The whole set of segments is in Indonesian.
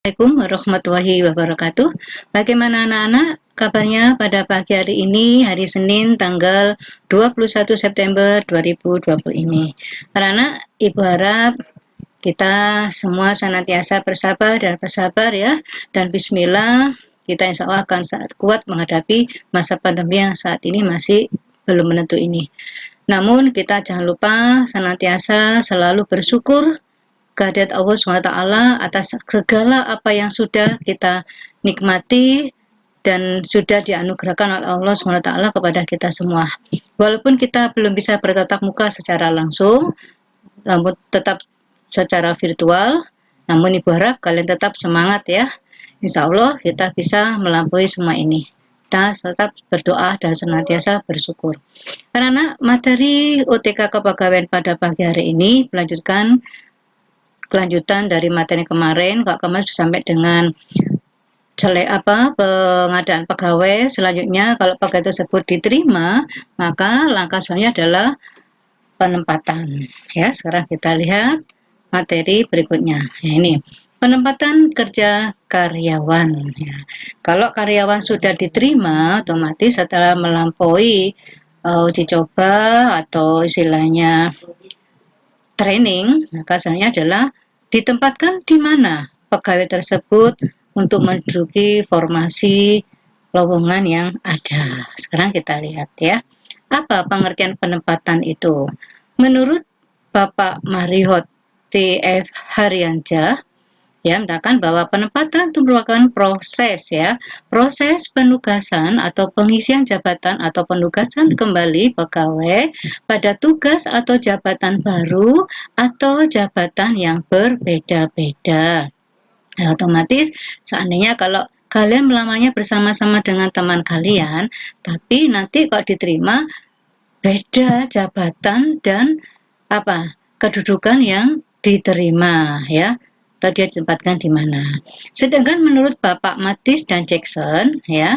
Assalamualaikum warahmatullahi wabarakatuh. Bagaimana anak-anak kabarnya pada pagi hari ini, hari Senin tanggal 21 September 2020 ini. Anak-anak, Ibu harap kita semua senantiasa bersabar dan bersabar ya. Dan bismillah, kita insya Allah akan sangat kuat menghadapi masa pandemi yang saat ini masih belum menentu ini. Namun kita jangan lupa senantiasa selalu bersyukur kehadirat Allah SWT atas segala apa yang sudah kita nikmati dan sudah dianugerahkan oleh Allah SWT kepada kita semua. Walaupun kita belum bisa bertatap muka secara langsung, namun tetap secara virtual, namun Ibu harap kalian tetap semangat ya. Insya Allah kita bisa melampaui semua ini. Kita tetap berdoa dan senantiasa bersyukur. Karena materi UTK Kepegawaian pada pagi hari ini kelanjutan dari materi kemarin. Kalau kemarin sudah sampai dengan pengadaan pegawai. Selanjutnya kalau pegawai tersebut diterima, maka langkah selanjutnya adalah penempatan. Ya, sekarang kita lihat materi berikutnya. Ya, ini penempatan kerja karyawan. Ya. Kalau karyawan sudah diterima, otomatis setelah melampaui uji coba atau istilahnya training, maka selanjutnya adalah ditempatkan di mana pegawai tersebut untuk menduduki formasi lowongan yang ada. Sekarang kita lihat ya. Apa pengertian penempatan itu? Menurut Bapak Marihot T.F. Haryansyah, ya, mengatakan bahwa penempatan itu merupakan proses ya, proses penugasan atau pengisian jabatan atau penugasan kembali pegawai pada tugas atau jabatan baru atau jabatan yang berbeda-beda. Nah, otomatis seandainya kalau kalian melamarnya bersama-sama dengan teman kalian, tapi nanti kalau diterima beda jabatan dan kedudukan yang diterima ya, atau dia ditempatkan di mana. Sedangkan menurut Bapak Mattis dan Jackson ya,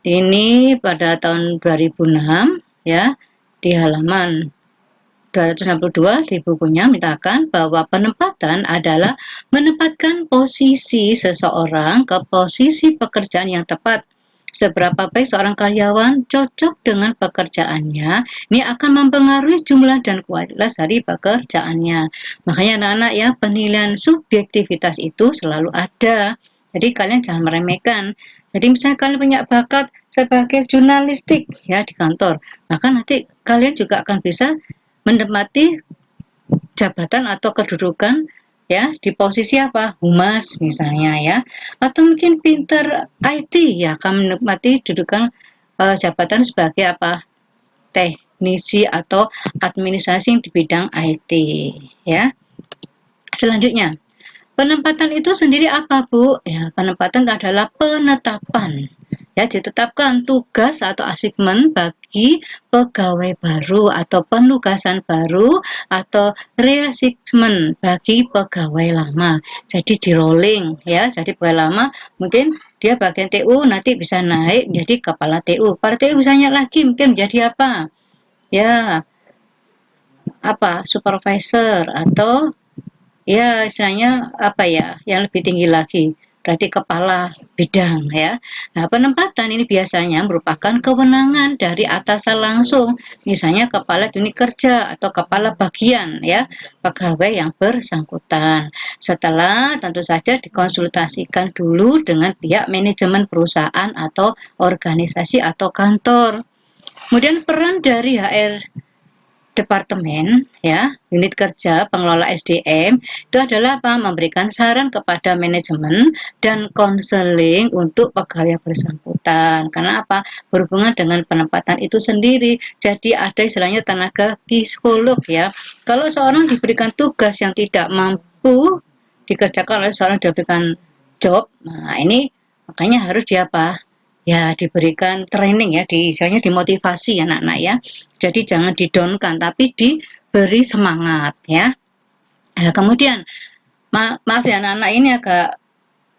ini pada tahun 2006 ya, di halaman 262 di bukunya menyatakan bahwa penempatan adalah menempatkan posisi seseorang ke posisi pekerjaan yang tepat. Seberapa baik seorang karyawan cocok dengan pekerjaannya, ini akan mempengaruhi jumlah dan kualitas dari pekerjaannya. Makanya anak-anak ya, penilaian subjektivitas itu selalu ada. Jadi kalian jangan meremehkan. Jadi misalnya kalian punya bakat sebagai jurnalistik ya di kantor, maka nanti kalian juga akan bisa menempati jabatan atau kedudukan ya di posisi humas misalnya ya, atau mungkin pinter IT ya akan menempati dudukan jabatan sebagai teknisi atau administrasi di bidang IT ya. Selanjutnya, penempatan itu sendiri apa Bu? Ya, penempatan adalah penetapan. Ya, ditetapkan tugas atau assignment bagi pegawai baru atau penugasan baru atau reassignment bagi pegawai lama. Jadi di rolling ya. Jadi pegawai lama mungkin dia bagian TU nanti bisa naik jadi kepala TU. Kepala TU bisa naik lagi mungkin menjadi Ya, supervisor atau ya istilahnya yang lebih tinggi lagi, berarti kepala bidang ya. Nah, penempatan ini biasanya merupakan kewenangan dari atasan langsung, misalnya kepala unit kerja atau kepala bagian ya, pegawai yang bersangkutan. Setelah tentu saja dikonsultasikan dulu dengan pihak manajemen perusahaan atau organisasi atau kantor. Kemudian peran dari HR departemen ya, unit kerja, pengelola SDM itu adalah memberikan saran kepada manajemen dan konseling untuk pegawai yang bersangkutan. Karena berhubungan dengan penempatan itu sendiri. Jadi ada istilahnya tenaga psikolog ya. Kalau seorang diberikan tugas yang tidak mampu dikerjakan oleh seorang diberikan job, nah ini makanya harus ya diberikan training ya, misalnya dimotivasi anak-anak ya. Jadi jangan didownkan tapi diberi semangat ya. Nah, kemudian maaf ya anak-anak ini agak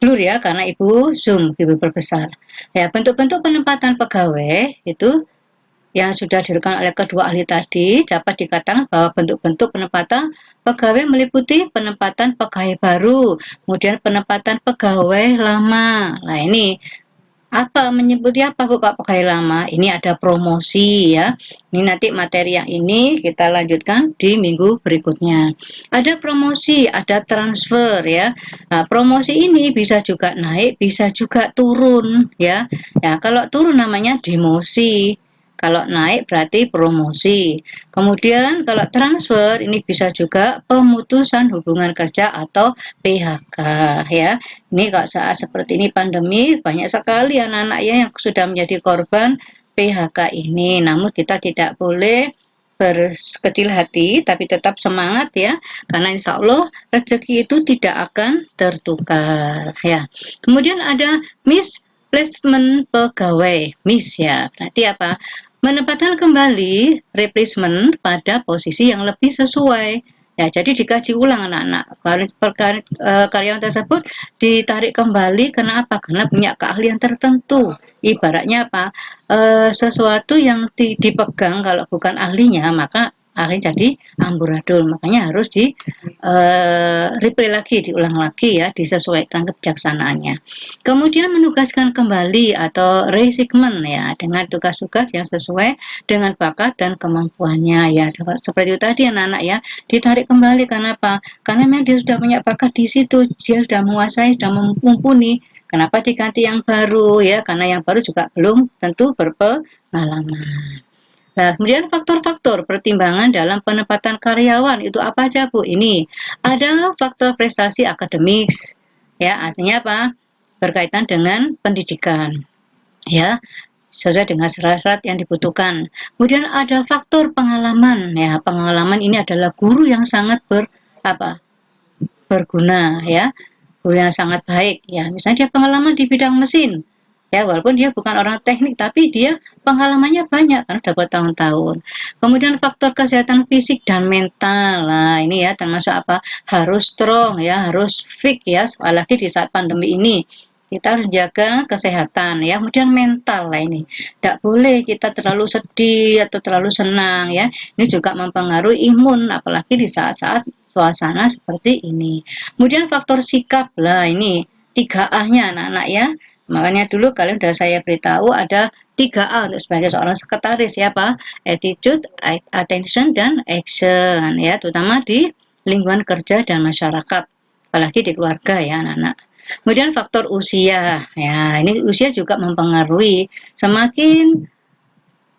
blur ya karena Ibu zoom, Ibu perbesar. Ya, bentuk-bentuk penempatan pegawai itu yang sudah dilakukan oleh kedua ahli tadi, dapat dikatakan bahwa bentuk-bentuk penempatan pegawai meliputi penempatan pegawai baru, kemudian penempatan pegawai lama. Nah, ini apa menyebutnya apa Bu Kak pegawai lama? Ini ada promosi ya. Ini nanti materi yang ini kita lanjutkan di minggu berikutnya. Ada promosi, ada transfer ya. Nah, promosi ini bisa juga naik, bisa juga turun ya. Ya, kalau turun namanya demosi. Kalau naik berarti promosi. Kemudian kalau transfer ini bisa juga pemutusan hubungan kerja atau PHK ya. Ini kalau saat seperti ini pandemi banyak sekali anak-anaknya yang sudah menjadi korban PHK ini. Namun kita tidak boleh berkecil hati tapi tetap semangat ya, karena insya Allah rezeki itu tidak akan tertukar ya. Kemudian ada misplacement pegawai, miss ya, berarti apa? Menempatkan kembali replacement pada posisi yang lebih sesuai. Ya, jadi dikaji ulang anak-anak. Karyawan tersebut ditarik kembali karena apa? Karena punya keahlian tertentu. Ibaratnya apa? Sesuatu yang dipegang kalau bukan ahlinya, maka akhirnya jadi amburadul. Makanya harus di replay lagi, diulang lagi ya, disesuaikan kebijaksanaannya. Kemudian menugaskan kembali atau reassignment ya, dengan tugas-tugas yang sesuai dengan bakat dan kemampuannya ya. Seperti itu tadi anak-anak ya, ditarik kembali karena apa? Karena memang dia sudah punya bakat di situ, dia sudah menguasai, sudah mumpuni. Kenapa diganti yang baru ya? Karena yang baru juga belum tentu berpengalaman. Nah, kemudian faktor-faktor pertimbangan dalam penempatan karyawan itu apa aja, Bu? Ini ada faktor prestasi akademis, ya, artinya apa? Berkaitan dengan pendidikan, ya, sesuai dengan syarat-syarat yang dibutuhkan. Kemudian ada faktor pengalaman, ya, pengalaman ini adalah guru yang sangat berguna, ya, guru yang sangat baik, ya. Misalnya dia pengalaman di bidang mesin, ya, walaupun dia bukan orang teknik tapi dia pengalamannya banyak karena dapat tahun-tahun. Kemudian faktor kesehatan fisik dan mental, nah ini ya termasuk apa, harus strong ya, harus fit ya, apalagi di saat pandemi ini kita harus jaga kesehatan ya. Kemudian mental lah, ini tidak boleh kita terlalu sedih atau terlalu senang ya, ini juga mempengaruhi imun apalagi di saat-saat suasana seperti ini. Kemudian faktor sikap lah, ini 3A-nya anak-anak ya. Makanya dulu kalian sudah saya beritahu ada 3A untuk sebagai seorang sekretaris ya Pak. Attitude, attention, dan action ya, terutama di lingkungan kerja dan masyarakat, apalagi di keluarga ya anak-anak. Kemudian faktor usia, ya ini usia juga mempengaruhi. Semakin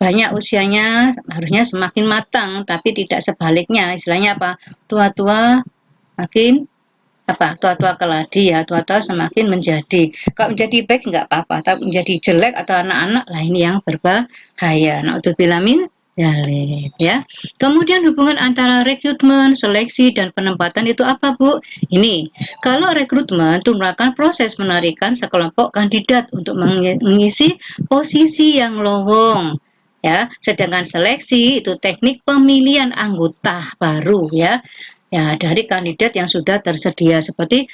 banyak usianya harusnya semakin matang, tapi tidak sebaliknya. Istilahnya apa? Tua-tua makin tua-tua keladi ya, tua-tua semakin menjadi. Kalau menjadi baik nggak apa-apa, tapi menjadi jelek atau anak-anak lah ini yang berbahaya. Naudzubillah min dzalik ya. Kemudian hubungan antara rekrutmen, seleksi, dan penempatan itu apa Bu? Ini kalau rekrutmen itu merupakan proses menarikan sekelompok kandidat untuk mengisi posisi yang lowong ya, sedangkan seleksi itu teknik pemilihan anggota baru ya, ya dari kandidat yang sudah tersedia, seperti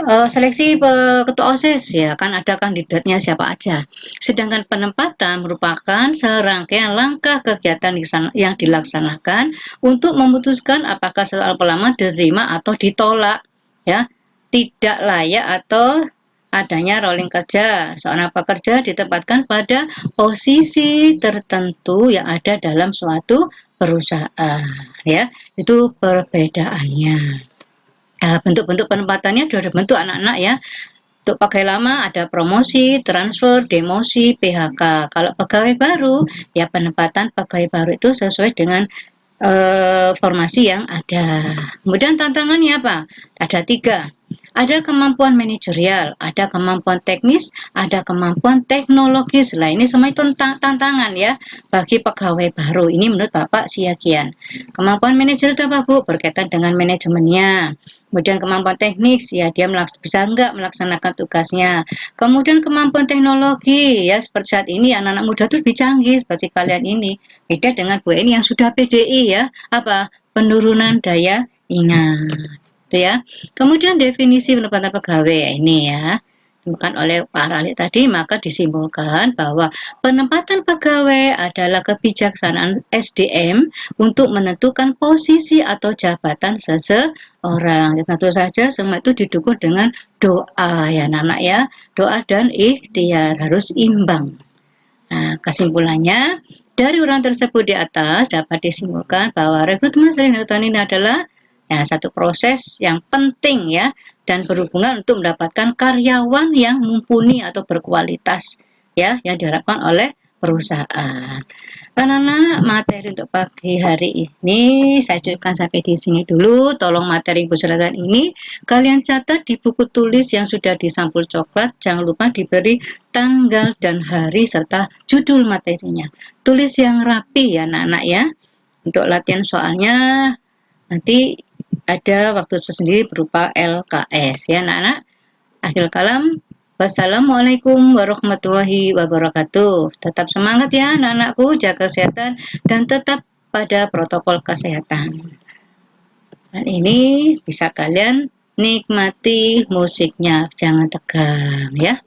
seleksi ketua OSIS ya, kan ada kandidatnya siapa aja. Sedangkan penempatan merupakan serangkaian langkah kegiatan yang dilaksanakan untuk memutuskan apakah seorang pelamar diterima atau ditolak ya, tidak layak atau adanya rolling kerja. Seorang pekerja ditempatkan pada posisi tertentu yang ada dalam suatu perusahaan ya, itu perbedaannya. Bentuk-bentuk penempatannya sudah bentuk anak-anak ya. Untuk pegawai lama ada promosi, transfer, demosi, PHK. Kalau pegawai baru ya penempatan pegawai baru itu sesuai dengan formasi yang ada. Kemudian tantangannya apa? Ada 3. Ada kemampuan manajerial, ada kemampuan teknis, ada kemampuan teknologis. Lah ini semua tantangan ya bagi pegawai baru. Ini menurut Bapak Siagian. Kemampuan manajerial itu apa Bu? Berkaitan dengan manajemennya. Kemudian kemampuan teknis ya, dia bisa enggak melaksanakan tugasnya. Kemudian kemampuan teknologi ya, seperti saat ini anak-anak muda tuh lebih canggih seperti kalian ini. Beda dengan Bu ini yang sudah PDI ya, apa? Penurunan daya ingat. Itu ya. Kemudian definisi penempatan pegawai ini ya. bukan oleh Pak Ralik tadi, maka disimpulkan bahwa penempatan pegawai adalah kebijaksanaan SDM untuk menentukan posisi atau jabatan seseorang. Ya, tentu saja semua itu didukung dengan doa ya anak-anak ya, doa dan ikhtiar harus imbang. Nah, kesimpulannya, dari uraian tersebut di atas dapat disimpulkan bahwa rekrutmen rekrutan ini adalah ya, satu proses yang penting ya dan berhubungan untuk mendapatkan karyawan yang mumpuni atau berkualitas ya yang diharapkan oleh perusahaan. Anak-anak, materi untuk pagi hari ini saya cukupkan sampai di sini dulu. Tolong materi Ibu Seragam ini kalian catat di buku tulis yang sudah di sampul coklat. Jangan lupa diberi tanggal dan hari serta judul materinya. Tulis yang rapi ya anak-anak ya. Untuk latihan soalnya nanti ada waktu tersendiri berupa LKS ya anak-anak. Akhir kalam, wassalamualaikum warahmatullahi wabarakatuh. Tetap semangat ya anak-anakku, jaga kesehatan dan tetap pada protokol kesehatan. Dan ini bisa kalian nikmati musiknya, jangan tegang ya.